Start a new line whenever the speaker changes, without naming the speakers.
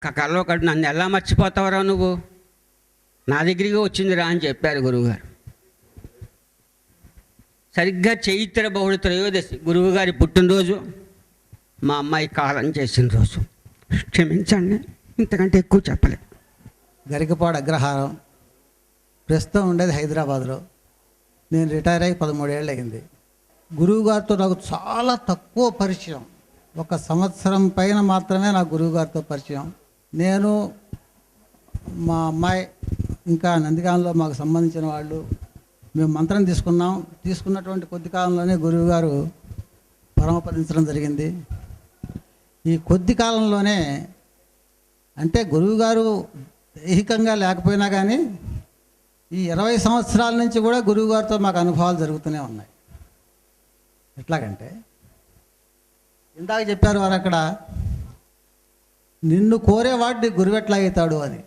కల్లో కట్టు నన్ను ఎలా మర్చిపోతావరా నువ్వు, నా దగ్గరికి వచ్చిందిరా అని చెప్పారు గురువుగారు. సరిగ్గా చైత్ర బహుళ త్రయోదశి గురువుగారి పుట్టినరోజు, మా అమ్మాయి కాలం చేసిన రోజు. క్షమించండి, ఇంతకంటే ఎక్కువ చెప్పలేదు.
గరికపాడు అగ్రహారం, ప్రస్తుతం ఉండేది హైదరాబాద్లో. నేను రిటైర్ అయ్యి 13 ఏళ్ళు అయింది. గురువుగారితో నాకు చాలా తక్కువ పరిచయం, 1 సంవత్సరం పైన మాత్రమే నాకు గురువుగారితో పరిచయం. నేను, మా అమ్మాయి, ఇంకా నందిగాంలో మాకు సంబంధించిన వాళ్ళు, మేము మంత్రం తీసుకున్నాం. తీసుకున్నటువంటి కొద్ది కాలంలోనే గురువుగారు పరమపదించడం జరిగింది. ఈ కొద్ది కాలంలోనే, అంటే గురువుగారు దైహికంగా లేకపోయినా కానీ ఈ 20 సంవత్సరాల నుంచి కూడా గురువుగారితో మాకు అనుభవాలు జరుగుతూనే ఉన్నాయి. ఎట్లాగంటే ఇందాక చెప్పారు వారు అక్కడ, నిన్ను కోరేవాడు గురువు ఎట్లా అవుతాడు అని.